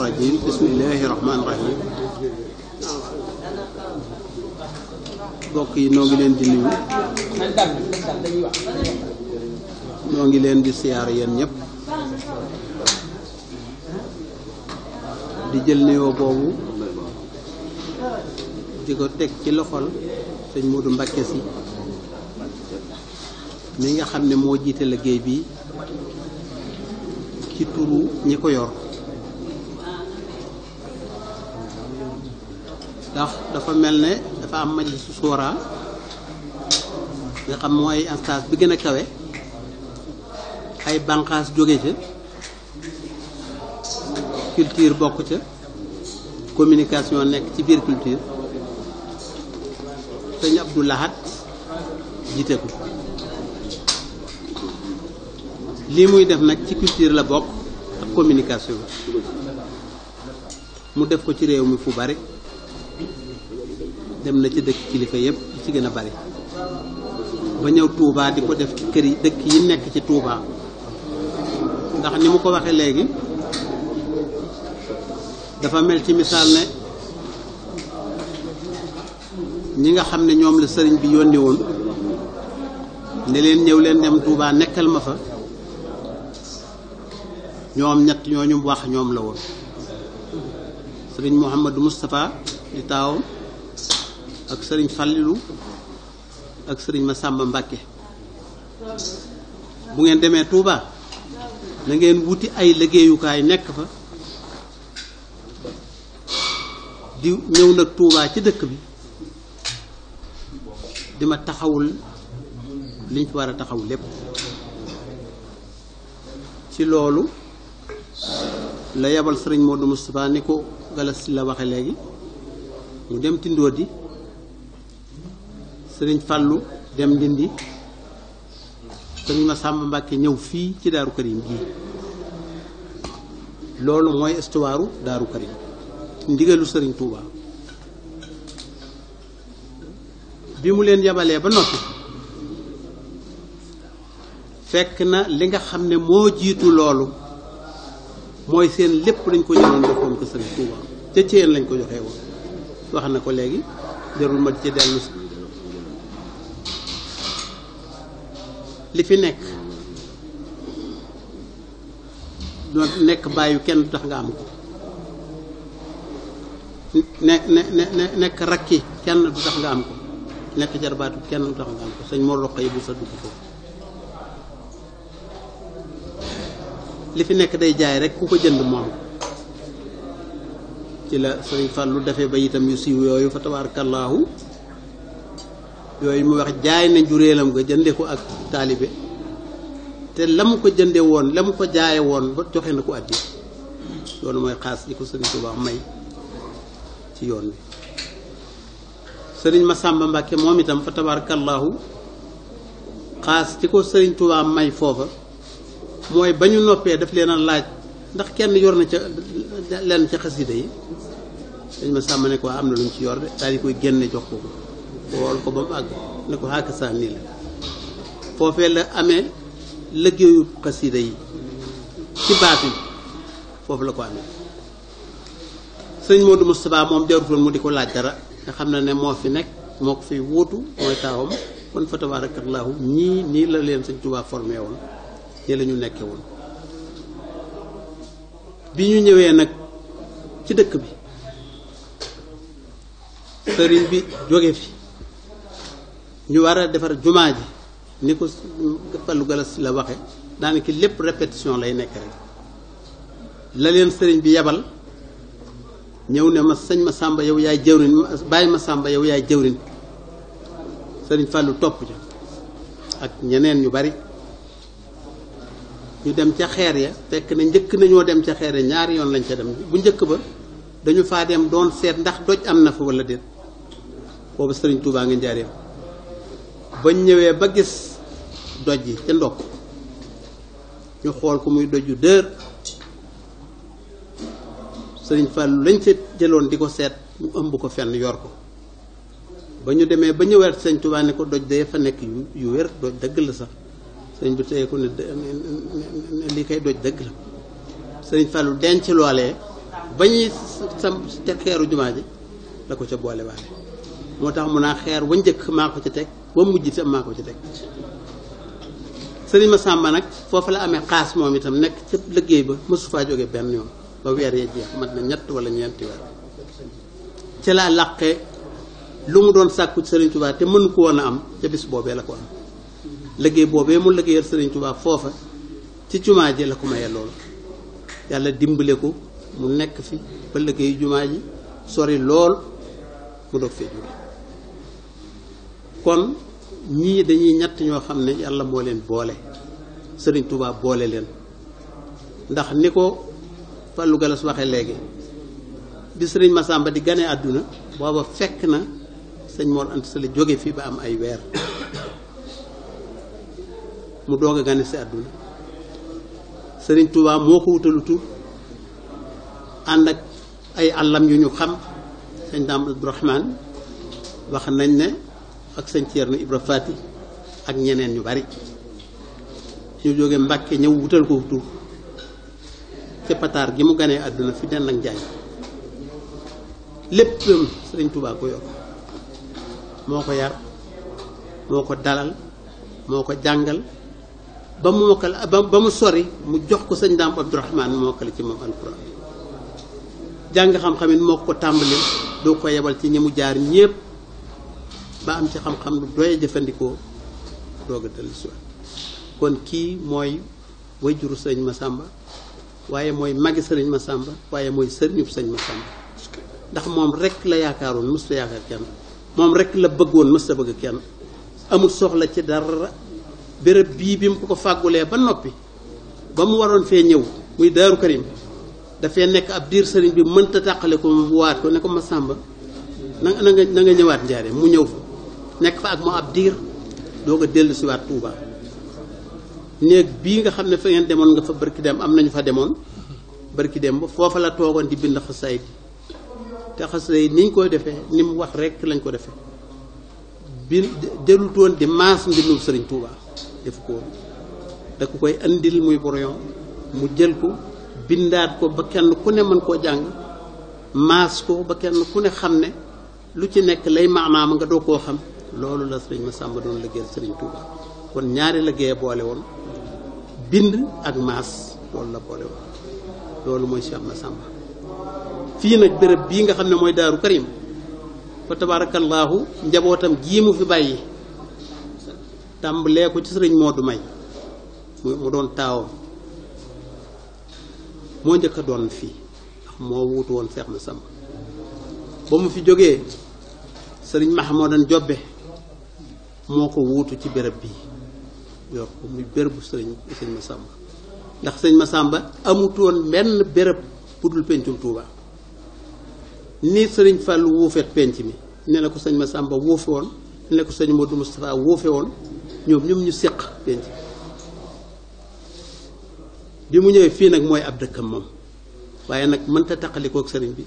rajim bismillahi rahmaani rahim mbokk yi noo ngi leen di nuyu noo ngi leen di siyaar yéen ñëpp di jël nuyoo boobu di ko teg ci loxol sëñ Modou Mbacké Sy mi nga xam ne moo jiite liggéey bi ci turu ñi ko yor ndax dafa mel ne dafa am majlisu suuraa nga xam mooy instance bi gën a kawe ay bànqaas jóge ca culture bokk ca communication nekk ci biir culture sëñ Abdou Lahad jiite ko lii muy def nag ci culture la bokk ak communication mu def ko ci réew mi fu bari dem na ci dëkk kilifa yëpp ci gën a bari ba ñëw Touba di ko def ci kër yi dëkk yi nekk ci Touba ndax ni mu ko waxee léegi dafa mel ci misaal ne ñi nga xam ne ñoom la sëriñ bi yónni woon ne leen ñëw leen dem Touba nekkal ma fa ñoom ñett ñooñu wax ñoom la woon sëriñ Mouhamadou Moustapha di taawam ak sëriñ Fallilou ak sëriñ Massamba Mbacké bu ngeen demee Touba na ngeen wuti ay liggéeyukaay nekk fa di ñëw nag Touba ci dëkk bi di ma taxawul liñ fi war a taxaw lépp ci loolu la yabal sëriñ Modou Moustapha ni ko Galas la waxe léegi mu dem Tindodi sëriñ Fallou dem Ndindi sëriñ Massamba Mbacké ñëw fii ci Daaru Karim gii loolu mooy histoire Daaru Karim ndigalu sëriñ Touba bi mu leen yabalee ba noppi fekk na li nga xam ne moo jiitu loolu mooy seen lépp dañ ko jëloon joxoon ko sëriñ Touba ca Thiène lañ ko joxee woon wax na ko léegi jarul ma ci dellu si li fi nekk doon nekk bàyyi kenn du tax nga am ko nekk rakki kenn du tax nga am ko nekk jarbaatu kenn du tax nga am ko sëñ Mor Roqay bu sa dugg foofu li fi nekk day jaay rek ku ko jënd moom ci la sëriñ Fallou defee ba itam yu siiw yooyu fa tabaarakallaahu yooyu mu wax jaay na njuréelam nga jënde ko ak taalibe te la mu ko jënde woon la mu ko jaaye woon ba joxe na ko addi loolu mooy xaas yi ko sëriñ Touba may ci yoon wi sëriñ Massamba Mbacké moom itam fa tabaarakallaahu xaas ci ko sëriñ Touba may foofa mooy ba ñu noppee daf leen a laaj ndax kenn yor na ca lenn ca xasida yi dañ ma sàmm ne ko am na lu ñu ci yor de daal di koy génne jox ko wool ko ba mu àgg ne ko xaaka saa nii la foofee la amee liggéeyu xasida yi ci baatin foofu la ko amee sëñ Modou Moustapha moom jarutoon mu di ko laaj dara nga xam ne moo fi nekk moo ko fi wuutu mooy taawam kon fa tabaarakallaahu ñii nii la leen sëñ Touba formé woon ñi la ñu nekkee woon bi ñu ñëwee nag ci dëkk bi sëriñ bi jóge fi ñu war a defar jumaa ji ni ko Fallou Galas la waxe daanaka lépp répétition lay nekk rek la leen sëriñ bi yebal ñëw ne ma sëñ Massamba yow yaay jëwriñ bàyyi Massamba yow yaay jëwriñ sëriñ Fallou topp ja ak ñeneen ñu bari ñu dem ca xeer ya fekk na njëkk nañoo dem ca xeer ya ñaari yoon lañ ca dem bu njëkk ba dañu faa dem doon seet ndax doj am na fa wala déet boobu sëriñ Touba nga njaareem bañ ñëwee ba gis doj yi ca ndokk ñu xool ko muy doj yu dër sëriñ Fallou lañ ca jëloon di ko seet mu ëmb ko fenn yor ko ba ñu demee ba ñëwaat sëriñ Touba ne ko doj day fa nekk yu wér doj dëgg la sax sëriñ bi teye ko ne lii kay doj dëgg la sëriñ Fallou denc loolee ba ñuy sam te xeeru jumaa ji la ko ca boole waale moo tax mun naa xeer wa njëkk maa ko ca teg ba mujj itam maa ko ca teg sëriñ Massamba nag foofu la amee xaas moom itam nekk ca liggéey ba mësu faa jóge benn yoon ba weer ya jeex mat na 3 wala 4 weer ca laa làqee lu mu doon sàkku sëriñ Touba te mënu ko woon a am ca bis boobee la ko am liggéey boobee mu liggéeyal sëriñ Touba foofa ci jumaa ji la ko mayee loolu yàlla dimbale ko mu nekk fi ba liggéeyu jumaa ji sori lool mu doog fee jóge kon ñii dañuy ñett ñoo xam ne yàlla moo leen boole sëriñ Touba boole leen ndax ni ko Fallou Galas waxe léegi bi sëriñ Massamba di gane àdduna booba fekk na sëñ Mor Anta Sali jóge fi ba am ay weer mu doog a gane si àdduna sëriñ Touba moo ko wutalu tur ànd ak ay àllam yu ñu xam sëñ Daam Abdourahmane wax nañ ne ak sëñ Thierno Ibra Fati ak ñeneen ñu bari ñu jóge Mbàkke ñëw wutal ko tur ca pataar gi mu ganee àdduna fi den ak njaay lépp sëriñ Touba ko yor moo ko yar moo ko dalal moo ko jàngal ba mu mokkal ba mu sori mu jox ko sëñ Daam Abdourahmane mu mokkale ci moom alxuraan jàng xam-xam it moo ko tàmbali doo ko yebal ci ñi mu jaar ñépp ba am ci xam-xam lu doy jëfandikoo doog a dellu si kon kii mooy wayjuru sëriñ Massamba waaye mooy magi sëriñ Massamba waaye mooy sëriñub sëriñ Massamba ndax moom rek la yaakaaroon mës la yaakaar kenn moom rek la bëggoon mës la bëgg kenn amul soxla ci dara béréb bii bi mu ko fàggulee ba noppi ba mu waroon fee ñëw muy Daaru Karim dafay nekk ab diir sëriñ bi mënta tàqale ko mu waat ko ne ko Massamba na nga ñëwaat njaaree mu ñëw fa nekk fa ak moo ab diir doog a dellu si waat Touba néeg bii nga xam ne fa ngeen demoon nga fa barki dem am nañu fa demoon barki dem ba foofa la toogoon di bind xasaayid te xasaayid ni ñu koy defee ni mu wax rek lañ ko defee bi dellutoon di maas mbindum sëriñ Touba def ko woon da ko koy andil muy boroyon mu jël ko bindaat ko ba kenn ku ne mën koo jàng maas ko ba kenn ku ne xam ne lu ci nekk lay maanaam nga doo koo xam loolu la sëriñ Massamba doon liggéeyal sëriñ Touba kon ñaari liggéey boole woon bind ak maas loolu la boole woon loolu mooy Cheikh Massamba fii nag béréb bii nga xam ne mooy Daaru Karim fa tabaarakallaahu njabootam gii mu fi bàyyi tàmbalee ko ci sëriñ Modou May mu doon taawam moo njëkk a doon fii ndax moo wuutu woon Cheikh Massamba ba mu fi jógee sëriñ Mahmoudan Jobbe moo ko wuutu ci béréb bii yor ko muy bérébu sëñ Massamba ndax sëñ Massamba amutoon benn béréb bu dul pencum Touba ni sëriñ Fàllu wuufeet penc mi ne la ko sëñ Massamba wuufe woon ne la ko sëñ Modou Moustapha wuufe woon ñoom ñu séq penc bi mu ñëwee fii nag mooy ab dëkkam moom waaye nag mënta taqalikook sëriñ bi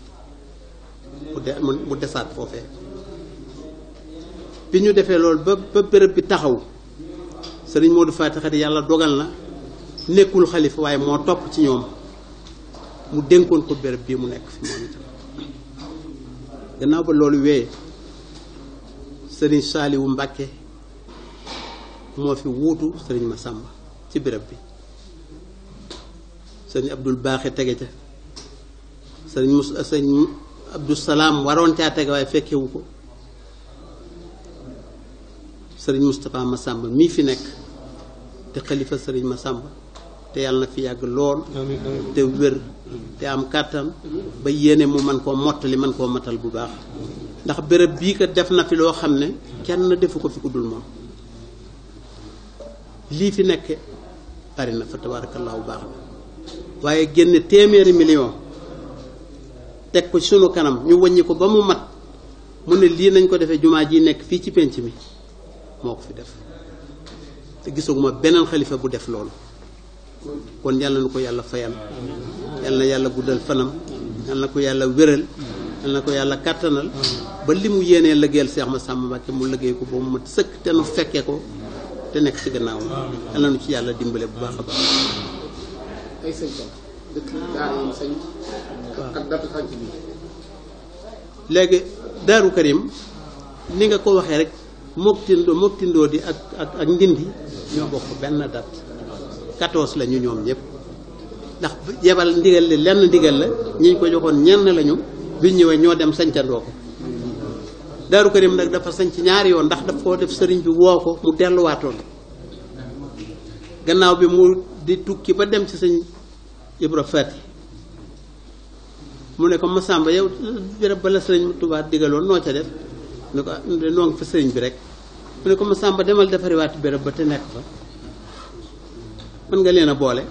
mu desaat foofee bi ñu defee loolu ba béréb bi taxaw sëriñ Modou Fati Xadi yàlla dogal na nekkul xalifa waaye moo topp ci ñoom mu dénkoon ko béréb bii mu nekk fi moom itam gannaaw ba loolu wéyee sëriñ Saaliwu Mbàkke moo fi wuutu sëriñ Massamba ci béréb bi sëriñ Abdul Baaxe tege ca sëriñ Abdou Salaam waroon caa tege waaye fekkewu ko sëriñ Moustapha Massamba mii fi nekk te xalifa sëriñ Massamba te yàlla na fi yàgg lool te wér te am kàttan ba yéene mu man koo mottali man koo matal bu baax ndax béréb bii kat def na fi loo xam ne kenn defu ko fi ku dul moom lii fi nekk bari na fa tabaarakallaahu baax na waaye génne téeméeri million teg ko sunu kanam ñu wàññi ko ba mu mat mu ne lii nañ ko defee jumaa ji nekk fii ci penc mi moo ko fi def te gisaguma beneen xalifa bu def loolu kon yàlla na ko yàlla fayal yàlla na yàlla guddal fanam yàlla na ko yàlla wéral yàlla na ko yàlla kàttanal ba li mu yéenee liggéeyal Cheikh Massamba Mbacké mu liggéey ko ba mu mat sëkk te nu fekkee ko te nekk ci gannaawam yàlla nu ci yàlla dimbale bu baax a baax léegi Daaru Karim ni nga ko waxee rek mook tindoo di ak ndindi ñoo bokk benn date 14 la ñu ñoom ñëpp ndax yebal ndigal li lenn ndigal la ñi ko joxoon ñenn lañu biñ ñëwee ñoo dem sañcandoo ko Daaru Karim nag dafa sañc ñaari yoon ndax daf koo def sëriñ bi woo ko mu delluwaatoon gannaaw bi mu di tukki ba dem ci sëñ Ibra Fati mu ne ko Masamba yow béréb ba la sëriñ Tuubaa digaloon noo ca def ne ko noo ngi fa sëriñ bi rek mu ne ko Masamba demal defariwaati béréb ba te nekk fa mën nga leen a boole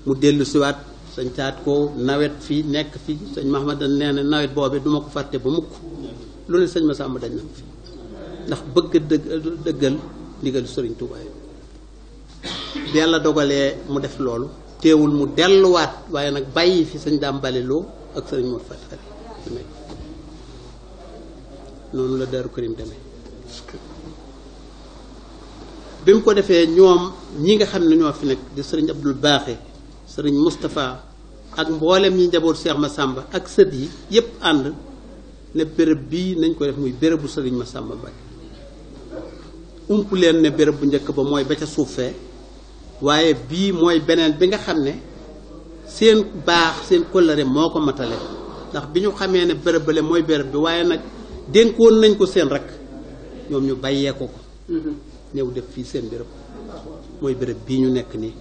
mu dellu siwaat sañ caat ko nawet fii nekk fii sëñ Mahamadan nee na nawet boobee duma ko fàtte ba mukk lu ne sëñ Masamba dañ na fi ndax bëgg dëggal ndigalu sëriñ Tuubaa yi bi yàlla dogalee mu def loolu teewul mu delluwaat waaye nag bàyyi fi sëñ Daam Baliloo ak sëriñ Mor Fati Xari noonu la Daaru Karim demee bi mu ko defee ñoom ñi nga xam ne ñoo fi nekk di sëriñ Abdul Baaxe sëriñ Moustapha ak mboolem ñi njaboot Cheikh Massamba ak sët yi yépp ànd ne béréb bii nañ ko def muy bérébu sëriñ Massamba Mbacké ump leen ne béréb bu njëkk ba mooy ba ca suufee waaye bii mooy beneen bi nga xam ne seen baax seen kóllëre moo ko matale ndax bi ñu xamee ne béréb bale mooy béréb bi waaye nag dénkoon nañ ko seen rek ñoom ñu bàyyee ko ñëw def fii seen béréb mooy béréb bii ñu nekk nii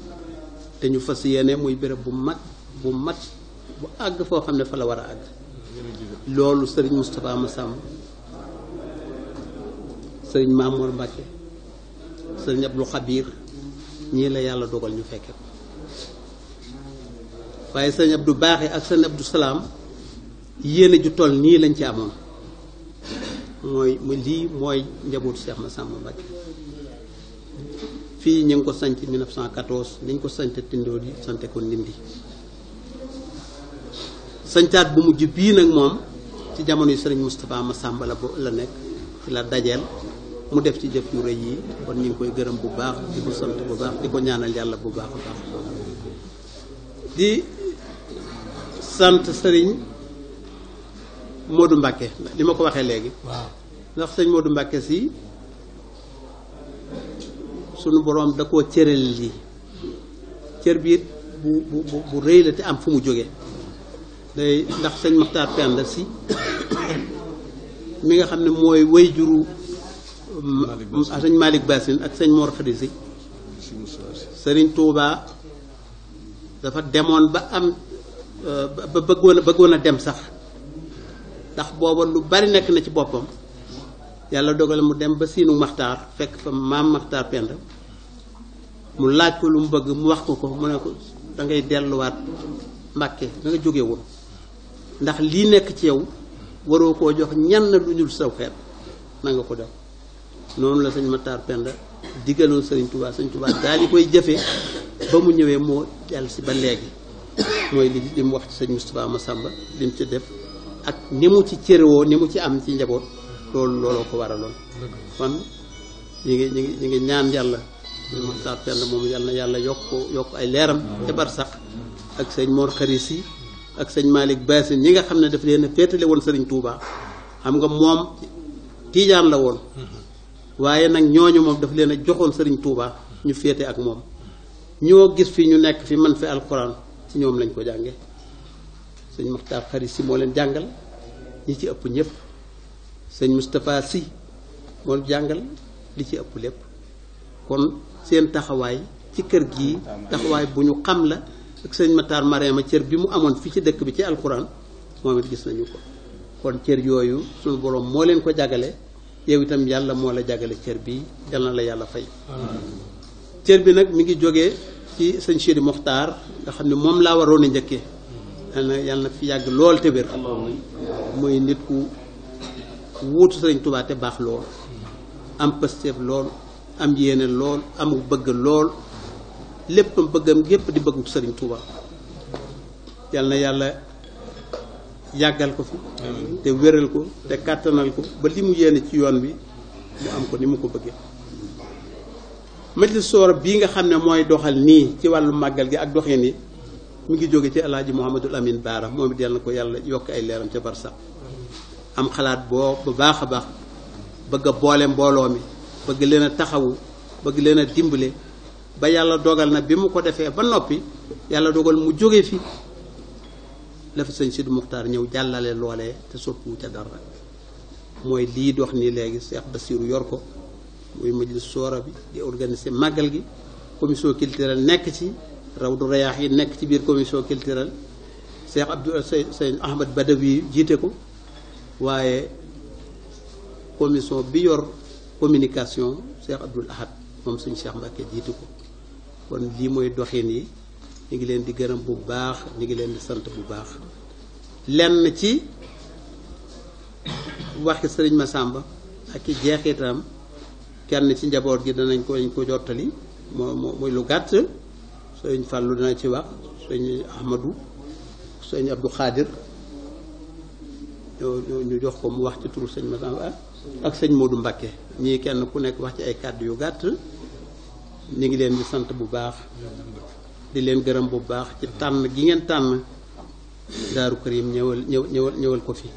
te ñu fas yéene muy béréb bu mag bu mat bu àgg foo xam ne fa la war a àgg loolu sëriñ Moustapha Massamba sëriñ Mamour Mbacké sëriñ Abdou Xabir ñii la yàlla dogal ñu fekke ko waaye sëriñ Abdou Baaxe ak sëriñ Abdou Salaam yéene ju toll nii lañ ci amoon mooy lii mooy njabootu Cheikh Massamba Mbacké fii ñu ngi ko sanc 1914 niñ ko sante tindoo di sante ko ndindi sancaat bu mujj bii nag moom ci jamono yi sëriñ Moustapha Massamba la nekk ci la dajeel mu def ci jëf yu rëy yi kon ñu ngi koy gërëm bu baax di ko sant bu baax di ko ñaanal yàlla bu baax a baax di sant sëriñ Modou Mbacké li ma ko waxee léegi ndax sëriñ Modou Mbacké si sunu boroom da koo cëral lii cër bi it bu rëy la te am fu mu jógee day ndax sëñ Maxtaar Penda si mi nga xam ne mooy way juru sëñ Malick Bassine ak sëñ Mor Khady si sëriñ Touba dafa demoon ba am ba bëggoon a dem sax ndax booba lu bari nekk na ci boppam yàlla dogal mu dem ba siinu Maxtaar fekk fa maam Maxtaar Penda mu laaj ko lu mu bëgg mu wax ko mu ne ko da ngay delluwaat Mbàkke da nga jóge woon ndax lii nekk ci yow waroo koo jox ñenn lu dul saw xeet na nga ko def noonu la sëñ Maxtaar Penda digaloon sëriñ Touba sëñ Touba daal di koy jëfee ba mu ñëwee moo dellu si ba léegi mooy li mu wax ci sëñ Moustapha Massamba li mu ci def ak ni mu ci cërewoo ni mu ci am ci njaboot looloo ko waraloon kon ñi ngi ñaan yàlla sëñ Maxtaar Penda moom yàlla na yàlla yokk ay leeram te bar sax ak sëñ Mor Khary si ak sëñ Malick Bassine ñi nga xam ne daf leen a féetale woon sëriñ Touba xam nga moom tiijaan la woon waaye nag ñooñu moom daf leen a joxoon sëriñ Touba ñu féete ak moom ñoo gis fi ñu nekk fi man fi alxuraan ci ñoom lañ ko jànge sëñ Maxtaar Khary si moo leen jàngal ñi ci ëpp ñëpp sëñ Moustapha si moo jàngal li ci ëpp lépp kon seen taxawaay ci kër gii taxawaay bu ñu xam la ak sëñ Matar Marema cër bi mu amoon fii ci dëkk bi ci alxuraan moom it gis nañu ko kon cër yooyu suñu borom moo leen ko jagale yow itam yàlla moo la jagale cër bi yal na la yàlla fay cër bi nag mi ngi jógee ci sëñ Sidi Mokhtar nga xam ne moom laa waroon a njëkkee yal na fi yàgg lool te wér muy nit ku wuutu sëriñ Touba te baax lool am pësteef lool am yéene lool am bëgg lool lépp bëggam gépp di bëggu sëriñ Touba yal na yàlla yàggal ko fi te wéral ko te kàttanal ko ba li mu yéene ci yoon bi mu am ko ni mu ko bëggee majlis soora bii nga xam ne mooy doxal nii ci wàllu màggal gi ak doxin yi mi ngi jóge ci alaaji Mouhamadul Amin Baara moom it yal na ko yàlla yokk ay leeram ca barsax am xalaat boo bu baax a baax bëgg a boole mbooloo mi bëgg leen a taxawu bëgg leen a dimbale ba yàlla dogal na bi mu ko defee ba noppi yàlla dogal mu jóge fi la fi sëñ Sidi Muxtaar ñëw jàllale loolee te soppiwu ca dara mooy lii dox nii léegi Cheikh Bassirou yor ko muy majlis soora bi di organiser màggal gi commission culturelle nekk ci Rawdu Rayaax yi nekk ci biir commission culturelle Cheikh Sëñ Ahmad Badawi jiite ko waaye commission bi yor communication Cheikh Abdoul Ahad moom suñu Cheikh Mbacke jiitu ko kon lii mooy doxin yi ñu ngi leen di gërëm bu baax ñu ngi leen di sant bu baax lenn ci waxi sëriñ Massamba ak i jeexitam kenn ci njaboot gi danañ ko jottali muy lu gàtt sëriñ Fallou dana ci wax sëriñ Ahmadou sëriñ Abdou Khadir ñu jox ko mu wax ci turu sëñ Massamba ak sëñ Modou Mbacké ñii kenn ku nekk wax ci ay kàddu yu gàtt ñu ngi leen di sant bu baax di leen gërëm bu baax ci tànn gi ngeen tànn Daaru Karim ñëwal ko fi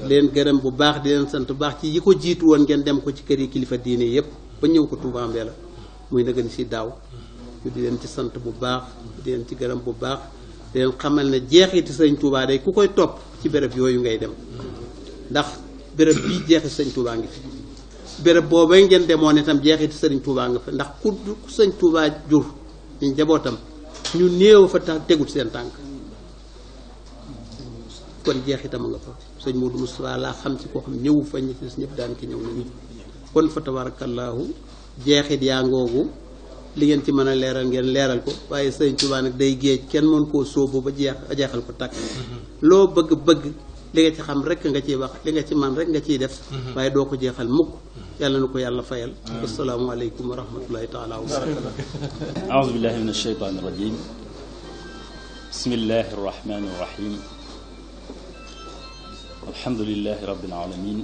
leen gërëm bu baax di leen sant bu baax ci yi ko jiitu woon ngeen dem ko ci kër yi kilifa diine yépp ba ñëw ko Touba Mbella muy nëgën si daaw ñu di leen ci sant bu baax di leen ci gërëm bu baax di leen xamal ne jeexiti sëñ Touba day ku koy topp ci béréb yooyu ngay dem ndax béréb bii jeexit sëñ Touba ngi fi béréb boobay ngeen demoon itam jeexiti sëriñ Touba nga fi ndax ku sëñ Touba jur ñu njabootam ñu néew fa tegut seen tànk kon jeexitam a nga fa sëñ Modou Moustapha laa xam ci koo xam ñëwu fa ñi ci ñëpp daan ki ñëw nañu kon fa tabarakallahu jeexit yaa ngoogu li ngeen ci mën a leeral ngeen leeral ko waaye sëñ Touba nag day géej kenn mën koo sóobu ba jeexal ko takk loo bëgg li nga ci xam rek nga ciy wax li nga ci man rek nga ciy def waaye doo ko jeexal mukk yàlla na ko yàlla fayal assalaamu aleykum wa rahmatullahi taala wa barakatuh aouzu billahi min asheytaani rajim bismillahi arrahmani arrahim alhamdulilahi rabbil alamin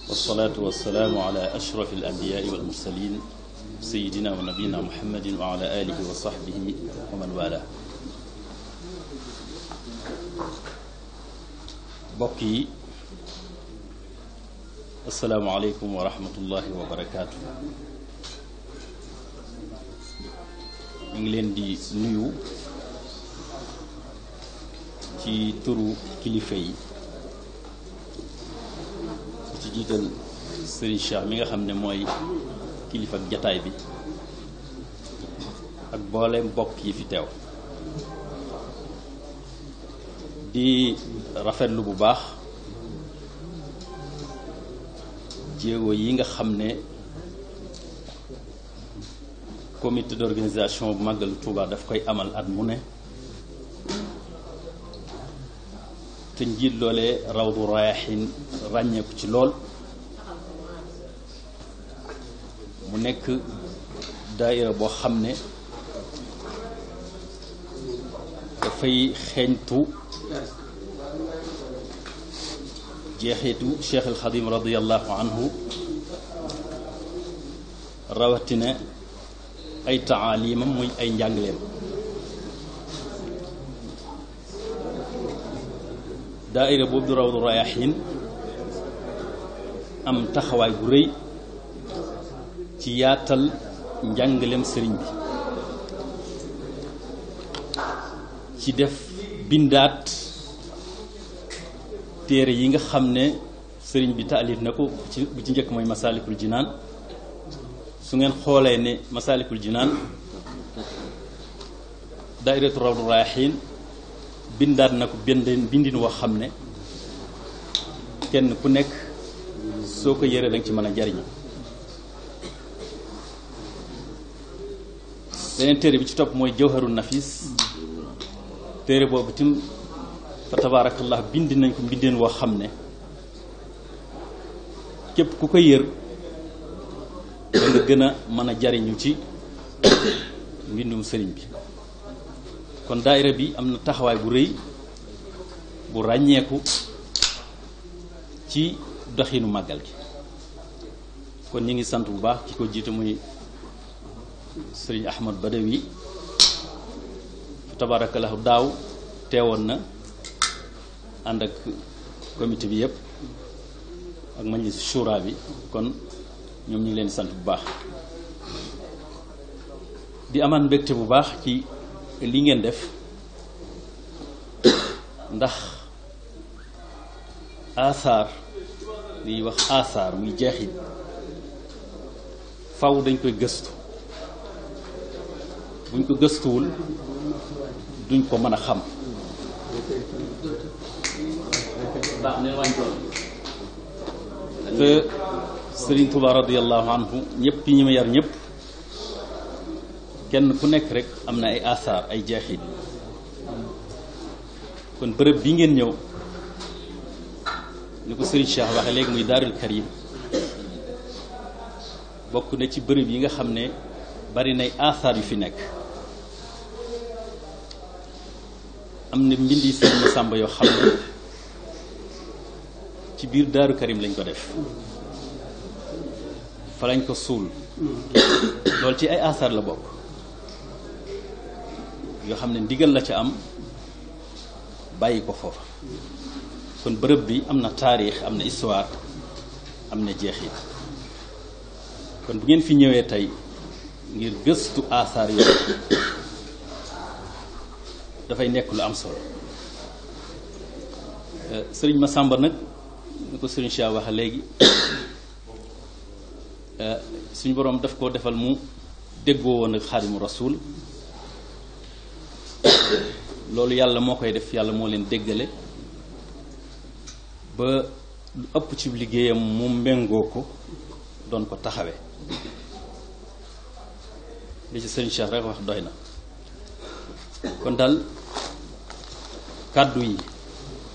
wassalatu wassalamu ala ashraf alanbiyai walmursalin sayidina wa nabiyina muhammadin wa ala alihi wa sahbihi wa man wala mbokk yi asalaamaaleykum wa rahmatullahi wa barakaatu. ñu ngi leen di nuyu ci turu kilifa yi ci jiital Serigne Cheikh mi nga xam ne mooy kilifa ak jataay bi ak boole mbokk yi fi teew di rafetlu bu baax jéego yi nga xam ne comité d'organisation bu màggalu Touba daf koy amal at mu ne te njiit loolee Rawdu Rayaahin ràññeeku ci lool mu nekk daayira boo xam ne dafay xeeñtu jeexitu Cheikh al Xadim radiyallahu anhu rawatina ay taalimam muy ay njàngaleem daaira boobu du Rawdu Rayaahin am taxawaay bu rëy ci yaatal njàngaleem sëriñ bi ci def bindaat téere yi nga xam ne sëriñ bi taalif na ko bu ci njëkk mooy Masaalikul Jinaan su ngeen xoolee ne Masaalikul Jinaan daairatu Rawdu Rayaahin bindaat na ko bindin woo xam ne kenn ku nekk soo ko yëree danga ci mën a jariñu beneen téere bi ci topp mooy Jawharun Nafis téere boobu tim fa tabaarakallah bind nañ ko mbindeen woo xam ne képp ku ko yër da nga gën a mën a jariñu ci mbindum sëriñ bi kon daayira bi am na taxawaay bu rëy bu ràññeeku ci doxinu màggal gi kon ñi ngi sant bu baax ki ko jiite muy sëriñ Ahmad Badawi tabarakallahu daaw teewoon na ànd ak comité bi yëpp ak majlis shura bi kon ñoom ñu ngi leen di sant bu baax di amaan mbégte bu baax ci li ngeen def ndax asaar liy wax asaar muy jeexit faw dañ koy gëstu buñ ko gëstuwul duñ ko mën a xam te Sëriñ Tuubaa radiyallahu anhu ñëpp ñi ma yar ñëpp kenn ku nekk rek am na ay asaar ay jeexit kon bërëb bi ngeen ñëw ni ko Sëriñ Cheikh waxe léegi muy Daarul Karim bokk na ci bërëb yi nga xam ne bari nay asaar yu fi nekk am na mbindi Sëriñ Masamba yoo xam ne ci biir Daaru Karim lañ ko def fa lañ ko suul loolu ci ay asaar la bokk yoo xam ne ndigal la ca am bàyyi ko foofa kon bërëb bi am na taarix am na histoire am na jeexit kon bu ngeen fi ñëwee tey ngir gëstu asaar yooyu dafay nekk lu am solo Sëriñ Masamba nag ni ko Sëriñ Cheikh waxe léegi suñu boroom daf koo defal mu déggoo woon ak Xaadimu Rasuul loolu yàlla moo koy def yàlla moo leen déggale ba lu ëpp ci liggéeyam mu méngoo ko doon ko taxawe li ci Sëriñ Cheikh rek wax doy na kon daal kàddu yi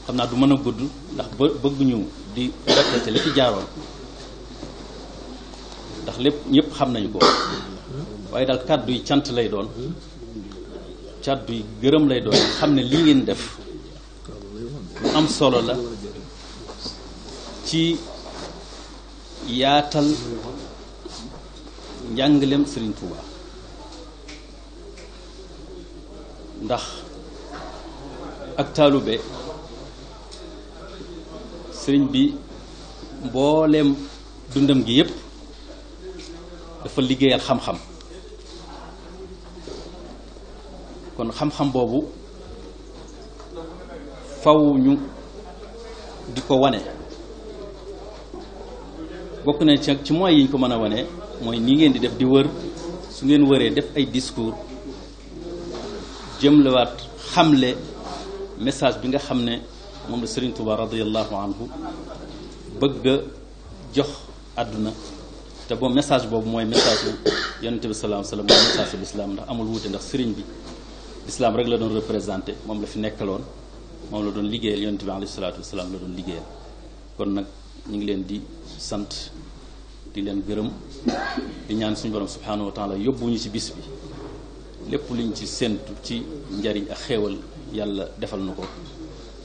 xam naa du mën a gudd ndax bëgguñu di répété li fi jaaroon ndax lépp ñëpp xam nañu ko waaye daal kàddu yi cant lay doon kàddu yi gërëm lay doon xam ne lii ngeen def lu am solo la ci yaatal njàngaleem Sëriñ Tuuba ndax ak taalube sëriñ bi mbooleem dundam gi yépp dafa liggéeyal xam-xam kon xam-xam boobu faw ñu di ko wane bokk na ci moyens yi ñu ko mën a wane mooy nii ngeen di def di wër su ngeen wëree def ay discours jëmlewaat xamle message bi nga xam ne moom la Sëriñ Tuubaa radiyallahu anhu bëgg a jox àdduna te boobu message boobu mooy message bu yonente bi sallallahu alayhi wa sallam mooy message bu lislaam ndax amul wuute ndax sëriñ bi lislaam rek la doon représenté moom la fi nekkaloon moom la doon liggéeyal yonente bi alayhi salaatu wasalaam la doon liggéeyal kon nag ñu ngi leen di sant di leen gërëm di ñaan suñu borom subhanahu wa taala yóbbuñu ci bis bi lépp luñ ci séntu ci njariñ ak xéewal yàlla defal na ko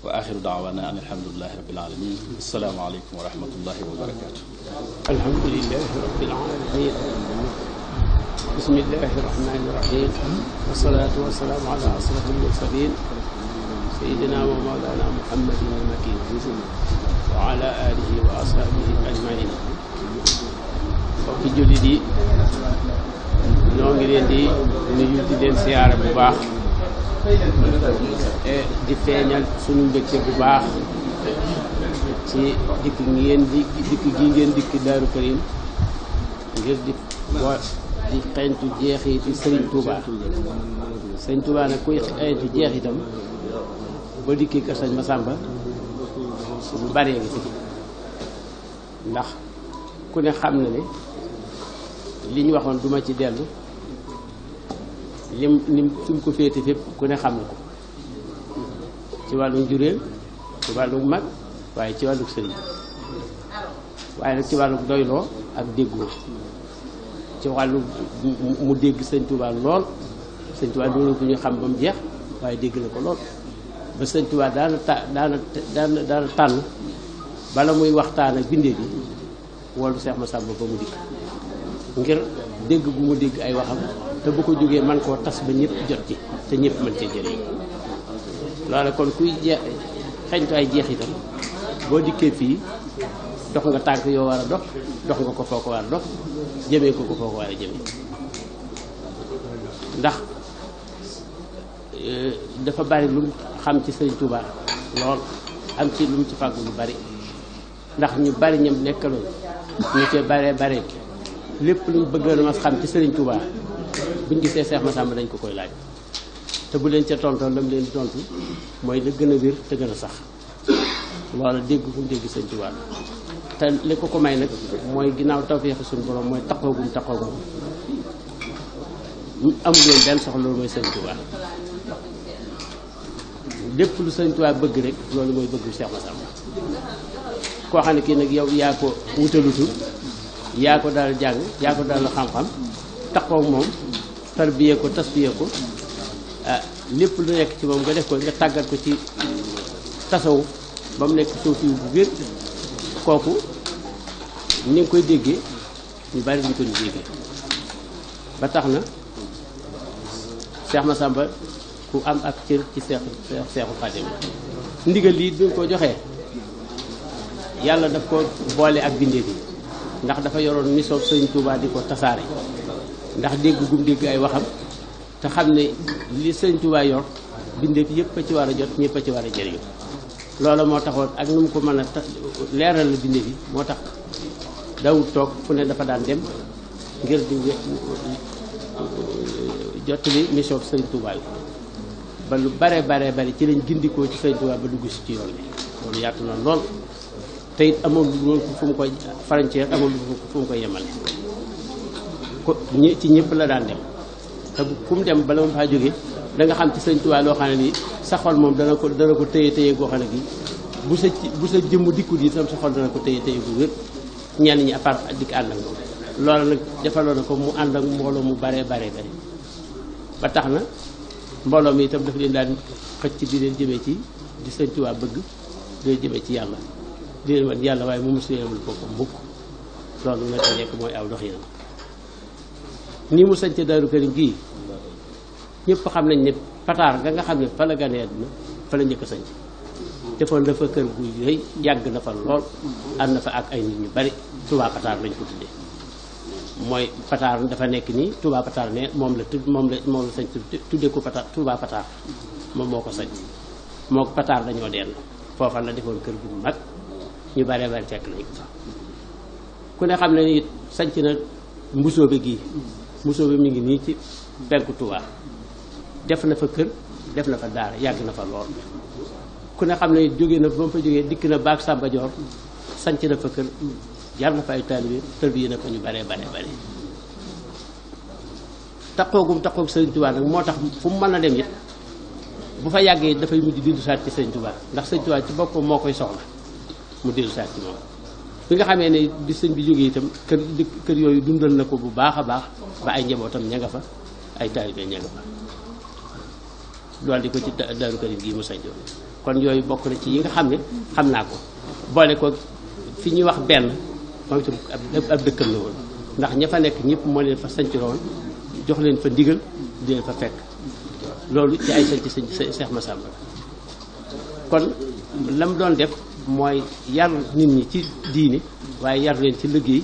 wa axiru daawana an alhamdulilahi rabbil alamin assalaamu aleykum wa rahmatullahi wa barakatu alhamdulilahi rabbil alamin bismillahi rahmani rahim wasalaatu wasalaamu ala asrafil mursalin sayidina wa mawlana muhammadin al-makin wa ala alihi wa ashabihi ajmain mbokki jullit yi ñoo ngi leen di nuyu di leen siyaare bu baax di feeñal suñu mbégte bu baax ci dikk ngeen dikk Daaru Karim ngir di xeeñtu jeexiti Sëriñ Tuubaa Sëriñ Tuubaa nag kuy xeeñtu jeexitam ba dikki kër Sëriñ Masamba lu bari ngi fi ndax ku ne xam na ne li ñu waxoon duma ci dellu lim fi mu ko féete fépp ku ne xam na ko ci wàllu njuréel ci wàllu mag waaye ci wàllu sëriñ waaye nag ci wàllu doyloo ak déggoo ci wàllu mu dégg Sëriñ Tuubaa lool Sëriñ Tuubaa doonu ko ñu xam ba mu jeex waaye dégg na ko lool ba Sëriñ Tuubaa daana tànn bala muy waxtaan ak bindee bi woolu Seex Masamba ba mu dikk ngir dégg gu mu dégg ay waxam te bu ko jógee man koo tas ba ñëpp jot ci te ñëpp mën cee jëriñ loolu kon kuy xeñtu ay jeexitam boo dikkee fii dox nga tànk yoo war a dox nga ko foo ko war a dox jëmee ko foo ko war a jëmee ndax dafa bari lu xam ci Sëriñ Tuuba lool am ci lu mu ci fàggu lu bari ndax ñu bari ñam nekkaloon ñu cee bare lépp luñ bëgg a xam ci Sëriñ Tuuba buñ gisee Seex Masamba dañ ko koy laaj te bu leen ca tontoo lam leen di tontu mooy la gën a wér te gën a sax loola dégg fu mu dégg Sëriñ Tuuba te li ko may nag mooy ginnaaw tawfeexu suñu borom mooy taxoogum amul woon benn soxla loolu mooy Sëriñ Tuuba lépp lu Sëriñ Tuuba bëgg rek loolu mooy bëgg Seex Masamba koo xam ne kii nag yow yaa ko wutalutu yaa ko daal jàng yaa ko daal xam-xam taxoog moom tarbiyee ko tasfiyee ko lépp lu nekk ci moom nga def ko nga tàggat ko ci tasawu ba mu nekk suufi bu wér kooku ni nga koy déggee ñu bari duñ ko ni déggee ba tax na Seex Masamba ku am ak cër ci Seexu Xaadim ndigal lii bi nga ko joxee yàlla daf ko boole ak bindee bi ndax dafa yoroon mission Sëriñ Tuubaa di ko tasaare ndax dégg gum dégg ay waxam te xam ne li Sëriñ Tuubaa yor bindee bi yëpp a ci war a jot ñëpp a ci war a jëriñu loolu moo taxoon ak nu mu ko mën a leeral la bindee bi moo tax dawut toog fu ne dafa daan dem ngir di jottali mission Sëriñ Tuubaa yi ba lu bare ci lañ gindikoo ci Sëriñ Tuubaa ba dugg si ci yoon bi loolu yaatu na lool te it amoon lu fu mu koy frontière amoon lu fu mu koy yemale ko ci ñëpp la daan dem te fu mu dem bala ma faa jógee da nga xam ci Sëriñ Tuubaa loo xam ne nii sa xol moom dana ko téye goo xam ne gi bu sa jëmm dikkut yi tam sa xol dana ko téye bu wér ñenn ñi à part dikk ànd ak moom loolu nag defaloon na ko mu ànd ak mbooloo mu bare ba tax na mbooloo mi itam dafa leen daan xëcc di leen jëmee ci di Sëriñ Tuubaa bëgg di leen jëmee ci yàlla di leen wan yàlla waaye mu mosu leen boppam mukk loolu nag nekk mooy aw doxinam nii mu sañc Daaru Karim gii ñëpp xam nañ ne pataar nga xam ne fa la ganee àdduna fa la njëkk a sañc defoon na fa kër gu rëy yàgg na fa lool ànd na fa ak ay nit ñu bari Touba Pataar lañ ko tuddee mooy Pataar dafa nekk nii Touba Pataar ne moom la sañ tuddee ko Pataar Touba Pataar moom moo ko sañ moo ko Pataar dañoo dell foofa la defoon kër gu mag ñu bari fekk nañ ko fa ku ne xam ne ni sañc na mbusoobe gii mbusoobe mi ngi nii ci penku Touba def na fa kër def na fa daara yàgg na fa lool ku ne xam ne jógee na ba mu fa jógee dikk na baag Samba Dior sanc na fa kër jar na fa ay taalibe tërbiye na fa ñu bare taxoog Sëriñ Tuubaa nag moo tax fu mu mën a dem it bu fa yàggee dafay mujj dellu saat ci Sëriñ Tuubaa ndax Sëriñ Tuubaa ci boppam moo koy soxla mu dellu saat ci moom bi nga xamee ne bi sëñ bi jógee itam kër yooyu dundal na ko bu baax a baax ba ay njabootam ña nga fa ay taalibe ña nga fa loolu di ko ci Daaru Karim gii mu sañcoon kon yooyu bokk na ci yi nga xam ne xam naa ko boole ko fi ñuy wax benn moom itam ab dëkkam la woon ndax ña fa nekk ñëpp moo leen fa sañcuroon jox leen fa ndigal di leen fa fekk loolu ci ay sañc Seex Masamba kon lam doon def mooy yar nit ñi ci diine waaye yar leen ci liggéey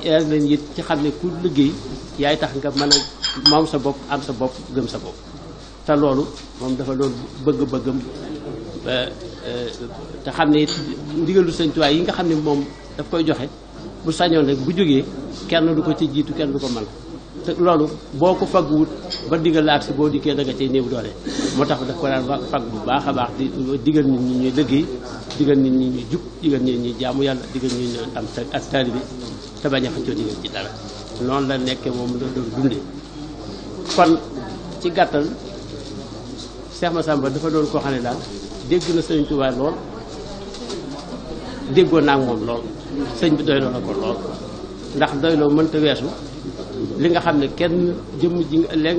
yar leen it ci xam ne ku liggéey yaay tax nga mën a moom sa bopp am sa bopp gëm sa bopp te loolu moom dafa doon bëgg-bëggam te xam ne ndigalu Sëriñ Tuubaa yi nga xam ne moom daf koy joxe bu sañoon rek bu jógee kenn du ko ci jiitu kenn du ko mën te loolu boo ko fagguwut ba digal la ak si boo dikkee da nga cay néew doole moo tax daf ko daan fag bu baax a baax di digal nit ñi ñuy liggéey digal nit ñi ñuy jub digal nit ñi jaamu yàlla digal nit ñi am ak taalibe te bañ a xëccoo digal ci dara noonu la nekkee moom la doon dundee kon ci gàttal Seex Masamba dafa doon koo xam ne daal dégg na Sëriñ Tuubaa lool déggoon naa ak moom lool sëñ bi doyloo na ko lool ndax doyloo mënta weesu li nga xam ne kenn jëmm ji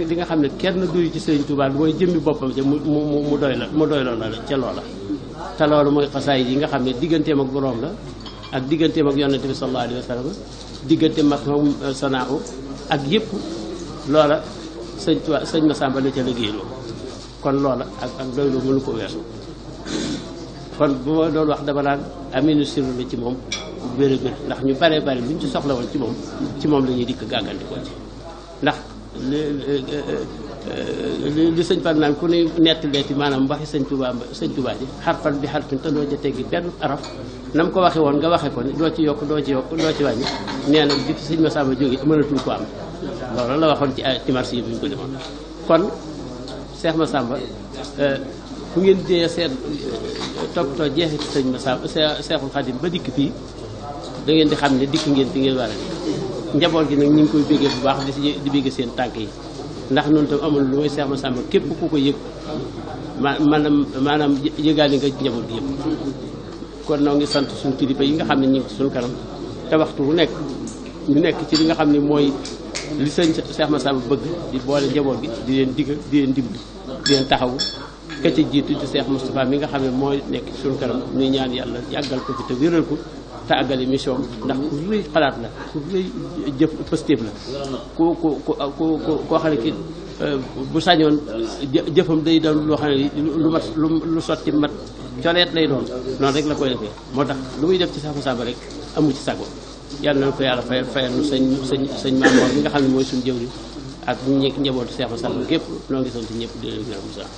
li nga xam ne kenn duy ci Sëriñ Tuubaa mooy jëmmi boppam ja mu doyloo la ca loola te loolu mooy xasaay yi nga xam ne digganteem ak boroom la ak digganteem ak yonente bi sallallahu alayhi wa sallam digganteem ak moom sanaahu ak yëpp loola sëñ Massamba la ca liggéeyloo kon loola ak doylu mënu ko weesu kon bu ma doon wax dama naan aminu sirru la ci moom wér a wér ndax ñu bare bare luñ ci soxla woon ci moom la ñuy dikk gàggandikoo ci ndax li sëñ Fall naan ku ne nettaleeti maanaam waxi sëñ Touba ji xarfan bi xarfin te doo ca teggi benn araf na mu ko waxe woon nga waxe ko ni doo ci yokk doo ci wàññi nee na bi sëñ Massamba jógee mënatul ko am loolu la waxoon ci marché yi bu ñu ko demoon kon Cheikh Massamba fu ngeen dee seet toppatoo jeexit sëñ Massamba Cheikhul Khadim ba dikk fii da ngeen di xam ne dikk ngeen fi ngeen war a njaboot gi nag ñu ngi koy béggee bu baax di béggee seen tànk yi ndax noonu tam amul lu mooy Cheikh Massamba képp ku ko yëg maanaam yëgaale nga njaboot gi yëpp kon noo ngi sant suñu kilifa yi nga xam ne ñu ngi ci suñu kanam te waxtu wu nekk ñu nekk ci li nga xam ne mooy li sëñ Cheikh Massamba bëgg di boole njaboot gi di leen digg di leen dimbali di leen taxawu ka ci jiitu di Cheikh Moustapha mi nga xam ne mooy nekk ci suñu kanam ñuy ñaan yàlla yàggal ko fi te wéral ko te àggale mission ndax ku rëy xalaat la ku rëy jëf positif la koo xam ne ki bu sañoon jëfam day doon loo xam ne lu sotti mat coleet lay doon noonu rek la koy defee moo tax lu muy def ci Cheikh Massamba rek amu ci sago yàlla na ko yàlla fayal nu sëñ Mamoor mi nga xam ne mooy suñu jëwri ak njabootu Cheikh Massamba gépp noo ngi sant ñëpp di leen gërëm sax